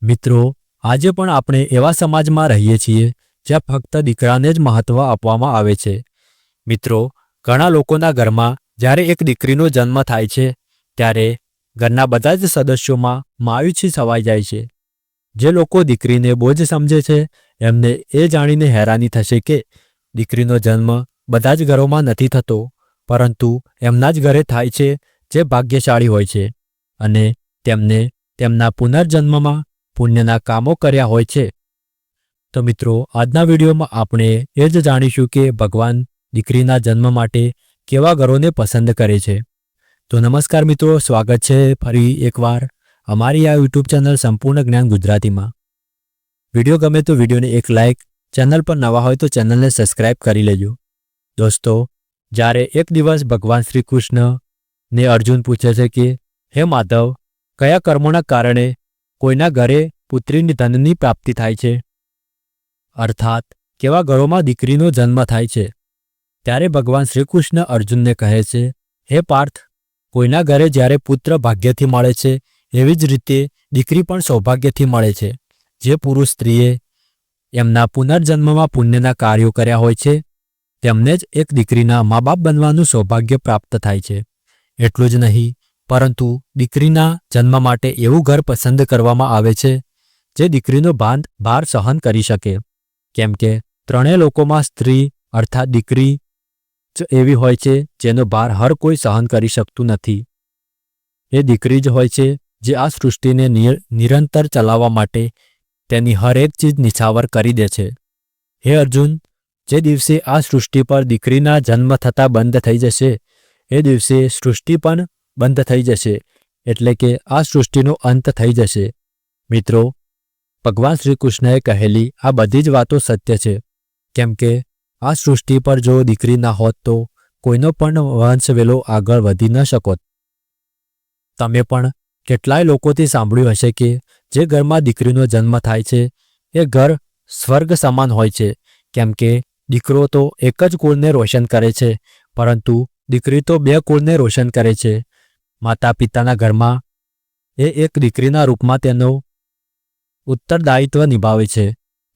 મિત્રો, આજે પણ આપણે એવા સમાજમાં રહીએ છીએ જ્યાં ફક્ત દીકરાને જ મહત્ત્વ આપવામાં આવે છે. મિત્રો, ઘણા લોકોના ઘરમાં જ્યારે એક દીકરીનો જન્મ થાય છે ત્યારે ઘરના બધા જ સદસ્યોમાં માયુસી છવાઈ જાય છે. જે લોકો દીકરીને બોજ સમજે છે એમને એ જાણીને હેરાની થશે કે દીકરીનો જન્મ બધા જ ઘરોમાં નથી થતો, પરંતુ એમના જ ઘરે થાય છે જે ભાગ્યશાળી હોય છે અને તેમને તેમના પુનર્જન્મમાં પુણ્યના કામો કર્યા હોય છે. તો મિત્રો, આજના વિડીયોમાં આપણે એ જ જાણીશું કે ભગવાન દીકરીના જન્મ માટે કેવા ઘરોને પસંદ કરે છે. તો નમસ્કાર મિત્રો, સ્વાગત છે ફરી એકવાર અમારી આ યુટ્યુબ ચેનલ સંપૂર્ણ જ્ઞાન ગુજરાતીમાં. વિડીયો ગમે તો વિડીયોને એક લાઇક, ચેનલ પર નવા હોય તો ચેનલને સબસ્ક્રાઇબ કરી લેજો. દોસ્તો, જ્યારે એક દિવસ ભગવાન શ્રી કૃષ્ણને અર્જુન પૂછે છે કે હે માધવ, કયા કર્મોના કારણે કોઈના ઘરે પુત્રીની ધનની પ્રાપ્તિ થાય છે, અર્થાત કેવા ઘરોમાં દીકરીનો જન્મ થાય છે, ત્યારે ભગવાન શ્રીકૃષ્ણ અર્જુનને કહે છે, હે પાર્થ, કોઈના ઘરે જ્યારે પુત્ર ભાગ્યથી મળે છે એવી જ રીતે દીકરી પણ સૌભાગ્યથી મળે છે. જે પુરુષ સ્ત્રીએ એમના પુનર્જન્મમાં પુણ્યના કાર્યો કર્યા હોય છે તેમને જ એક દીકરીના મા બાપ બનવાનું સૌભાગ્ય પ્રાપ્ત થાય છે. એટલું જ નહીં, પરંતુ દીકરીના જન્મ માટે એવું ઘર પસંદ કરવામાં આવે છે જે દીકરીનો ભાર સહન કરી શકે, કેમ કે ત્રણેય લોકોમાં સ્ત્રી અર્થાત દીકરી જ એવી હોય છે જેનો ભાર હર કોઈ સહન કરી શકતું નથી. એ દીકરી જ હોય છે જે આ સૃષ્ટિને નિરંતર ચલાવવા માટે તેની હરેક ચીજ નિછાવર કરી દે છે. હે અર્જુન, જે દિવસે આ સૃષ્ટિ પર દીકરીના જન્મ થતાં બંધ થઈ જશે એ દિવસે સૃષ્ટિ પણ બંધ થઈ જશે, એટલે કે આ સૃષ્ટિનો અંત થઈ જશે. મિત્રો, ભગવાન શ્રી કૃષ્ણએ કહેલી આ બધી જ વાતો સત્ય છે, કેમ કે આ સૃષ્ટિ પર જો દીકરી ના હોત તો કોઈનો પણ વંશ વેલો આગળ વધી ન શકોત. તમે પણ કેટલાય લોકોથી સાંભળ્યું હશે કે જે ઘરમાં દીકરીનો જન્મ થાય છે એ ઘર સ્વર્ગ સમાન હોય છે, કેમ કે દીકરો તો એક જ કુળને રોશન કરે છે, પરંતુ દીકરી તો બે કુળને રોશન કરે છે. માતા પિતાના ઘરમાં એ એક દીકરીના રૂપમાં તેનો ઉત્તરદાયિત્વ નિભાવે છે,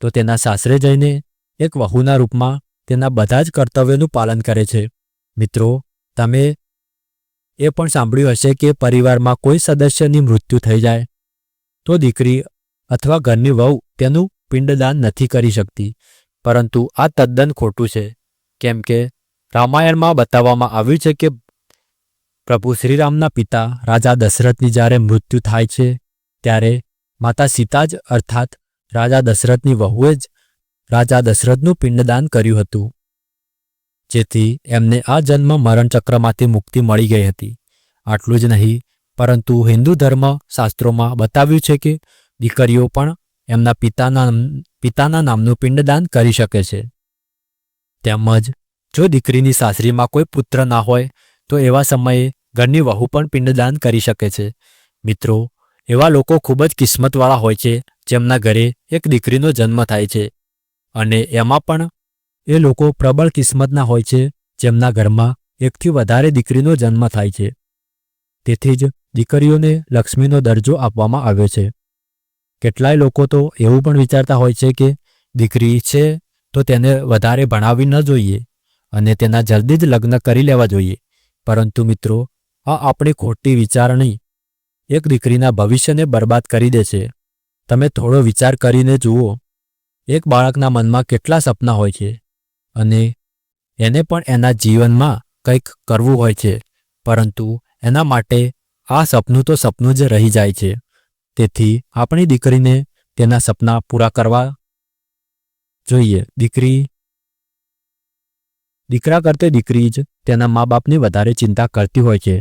તો તેના સાસરે જઈને એક વહુના રૂપમાં તેના બધા જ કર્તવ્યોનું પાલન કરે છે. મિત્રો, તમે એ પણ સાંભળ્યું હશે કે પરિવારમાં કોઈ સદસ્યની મૃત્યુ થઈ જાય તો દીકરી અથવા ઘરની વહુ તેનું પિંડદાન નથી કરી શકતી, પરંતુ આ તદ્દન ખોટું છે, કેમ કે રામાયણમાં બતાવવામાં આવ્યું છે કે પ્રભુ શ્રીરામના પિતા રાજા દશરથની જ્યારે મૃત્યુ થાય છે ત્યારે માતા સીતા જ અર્થાત રાજા દશરથની વહુએ જ રાજા દશરથનું પિંડદાન કર્યું હતું, જેથી એમને આ જન્મ મરણચક્રમાંથી મુક્તિ મળી ગઈ હતી. આટલું જ નહીં, પરંતુ હિન્દુ ધર્મ શાસ્ત્રોમાં બતાવ્યું છે કે દીકરીઓ પણ એમના પિતાના નામનું પિંડદાન કરી શકે છે. તેમજ જો દીકરીની સાસરીમાં કોઈ પુત્ર ના હોય તો એવા સમયે ઘરની વહુ પણ પિંડદાન કરી શકે છે. મિત્રો, એવા લોકો ખૂબ જ કિસ્મતવાળા હોય છે જેમના ઘરે એક દીકરીનો જન્મ થાય છે, અને એમાં પણ એ લોકો પ્રબળ કિસ્મતના હોય છે જેમના ઘરમાં એકથી વધારે દીકરીનો જન્મ થાય છે. તેથી જ દીકરીઓને લક્ષ્મીનો દરજ્જો આપવામાં આવ્યો છે. કેટલાય લોકો તો એવું પણ વિચારતા હોય છે કે દીકરી છે તો તેને વધારે ભણાવવી ન જોઈએ અને તેના જલ્દી જ લગ્ન કરી લેવા જોઈએ, પરંતુ મિત્રો, આ આપણી ખોટી વિચારણી એક દીકરીના ભવિષ્યને બરબાદ કરી દે છે. તમે થોડો વિચાર કરીને જુઓ, એક બાળકના મનમાં કેટલા સપના હોય છે અને એને પણ એના જીવનમાં કંઈક કરવું હોય છે, પરંતુ એના માટે આ સપનું તો સપનું જ રહી જાય છે. તેથી આપણી દીકરીને તેના સપના પૂરા કરવા જોઈએ. દીકરા કરતે દીકરી જ તેના મા બાપની વધારે ચિંતા કરતી હોય છે.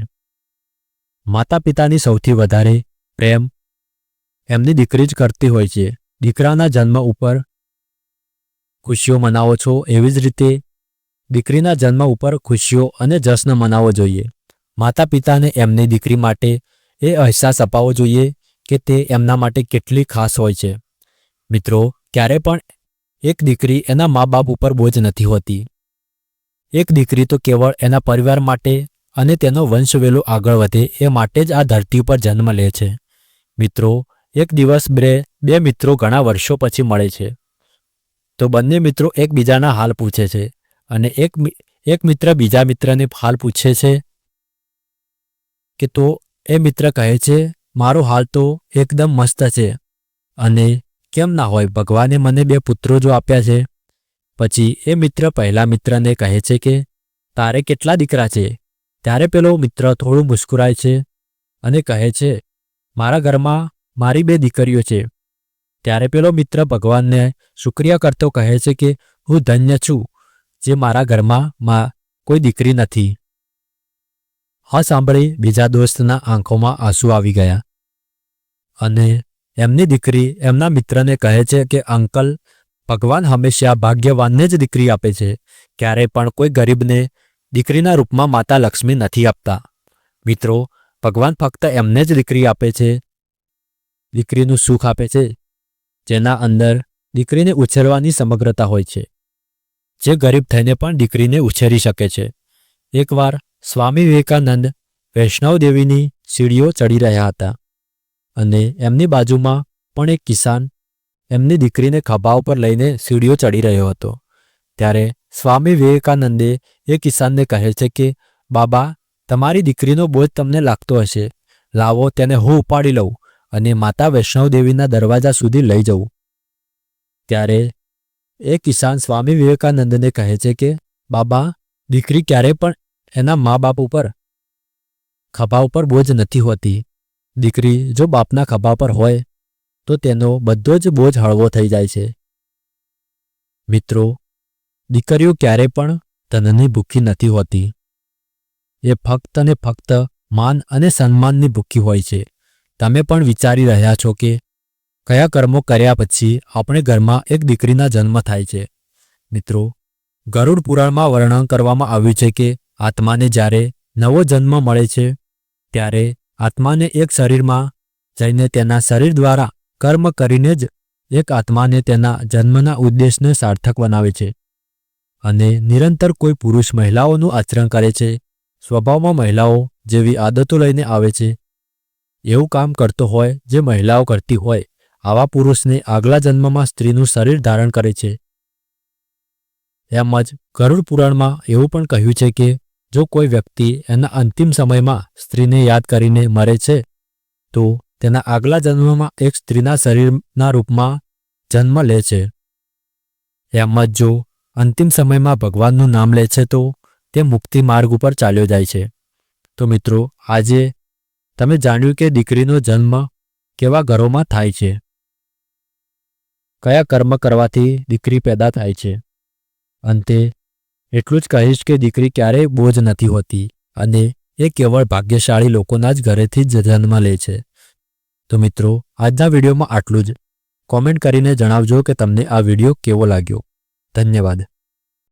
માતા પિતાની સૌથી વધારે પ્રેમ એમની દીકરી જ કરતી હોય છે. દીકરાના જન્મ ઉપર ખુશીઓ મનાવો છો એવી જ રીતે દીકરીના જન્મ ઉપર ખુશીઓ અને જશ્ન મનાવવો જોઈએ. માતા પિતાને એમની દીકરી માટે એ અહેસાસ અપાવવો જોઈએ કે તે એમના માટે કેટલી ખાસ હોય છે. મિત્રો, ક્યારે પણ એક દીકરી એના મા બાપ ઉપર બોજ નથી હોતી. એક દીકરી તો કેવળ એના પરિવાર માટે અને તેનો વંશવેલો આગળ વધે એ માટે જ આ ધરતી પર જન્મ લે છે. મિત્રો, એક દિવસ બે મિત્રો ઘણા વર્ષો પછી મળે છે. તો બંને મિત્રો એકબીજાના હાલ પૂછે છે અને એક મિત્ર બીજા મિત્રને હાલ પૂછે છે કે તો એ મિત્ર કહે છે, મારો હાલ તો એકદમ મસ્ત છે અને કેમ ના હોય, ભગવાને મને 2 પુત્રો જો આપ્યા છે. પછી એ મિત્ર પહેલા મિત્રને કહે છે કે તારે કેટલા દીકરા છે? ત્યારે પેલો મિત્ર થોડું મુસ્કુરાય છે અને કહે છે, મારા ઘરમાં મારી 2 દીકરીઓ છે. ત્યારે પેલો મિત્ર ભગવાનને શુક્રિયા કરતો કહે છે કે હું ધન્ય છું જે મારા ઘરમાં કોઈ દીકરી નથી. આ સાંભળી બીજા દોસ્તના આંખોમાં આંસુ આવી ગયા અને એમની દીકરી એમના મિત્રને કહે છે કે અંકલ, ભગવાન હંમેશા ભાગ્યવાનને જ દીકરી આપે છે, ક્યારેય પણ કોઈ ગરીબને દીકરીના રૂપમાં માતા લક્ષ્મી નથી આપતા. મિત્રો, ભગવાન ફક્ત એમને જ દીકરી આપે છે, દીકરીનું સુખ આપે છે જેના અંદર દીકરીને ઉછેરવાની સમગ્રતા હોય છે, જે ગરીબ થઈને પણ દીકરીને ઉછેરી શકે છે. એકવાર સ્વામી વિવેકાનંદ વૈષ્ણવ દેવીની સીડીઓ ચડી રહ્યા હતા અને એમની બાજુમાં પણ એક કિસાન એમની દીકરીને ખભા ઉપર લઈને સીડીઓ ચડી રહ્યો હતો. ત્યારે સ્વામી વિવેકાનંદે એ કિસાનને કહે છે કે બાબા, તમારી દીકરીનો બોજ તમને લાગતો હશે, લાવો તેને હું ઉપાડી લઉં અને માતા વૈષ્ણવ દેવીના દરવાજા સુધી લઈ જવું. ત્યારે એ કિસાન સ્વામી વિવેકાનંદને કહે છે કે બાબા, દીકરી ક્યારેય પણ એના મા બાપ ઉપર ખભા ઉપર બોજ નથી હોતી. દીકરી જો બાપના ખભા પર હોય તો તેનો બધો જ બોજ હળવો થઈ જાય છે. મિત્રો, દીકરીઓ ક્યારેય પણ ધનની ભૂખી નથી હોતી. એ ફક્ત ને ફક્ત માન અને સન્માનની ભૂખી હોય છે. તમે પણ વિચારી રહ્યા છો કે કયા કર્મો કર્યા પછી આપણે ઘરમાં એક દીકરીના જન્મ થાય છે. મિત્રો, ગરુડ પુરાણમાં વર્ણન કરવામાં આવ્યું છે કે આત્માને જ્યારે નવો જન્મ મળે છે ત્યારે આત્માને એક શરીરમાં જઈને તેના શરીર દ્વારા કર્મ કરીને જ એક આત્માને તેના જન્મના ઉદ્દેશને સાર્થક બનાવે છે અને નિરંતર કોઈ પુરુષ મહિલાઓનું આચરણ કરે છે, સ્વભાવમાં મહિલાઓ જેવી આદતો લઈને આવે છે, એવું કામ કરતો હોય જે મહિલાઓ કરતી હોય, આવા પુરુષને આગલા જન્મમાં સ્ત્રીનું શરીર ધારણ કરે છે. એમ જ ગરુડ પુરાણમાં એવું પણ કહ્યું છે કે જો કોઈ વ્યક્તિ એના અંતિમ સમયમાં સ્ત્રીને યાદ કરીને મરે છે તો તેના આગલા જન્મમાં એક સ્ત્રીના શરીરના રૂપમાં જન્મ લે છે. એમ જ જો અંતિમ સમયમાં ભગવાનનું નામ લે છે તો તે મુક્તિ માર્ગ ઉપર ચાલ્યો જાય છે. તો મિત્રો, આજે તમે જાણ્યું કે દીકરીનો જન્મ કેવા ઘરોમાં થાય છે, કયા કર્મ કરવાથી દીકરી પેદા થાય છે. અંતે એટલું જ કહીશ કે દીકરી ક્યારેય બોજ નથી હોતી અને એ કેવળ ભાગ્યશાળી લોકોના જ ઘરેથી જ જન્મ લે છે. તો મિત્રો, આજના વિડીયોમાં આટલું જ. કોમેન્ટ કરીને જણાવજો કે તમને આ વિડીયો કેવો લાગ્યો. ધન્યવાદ.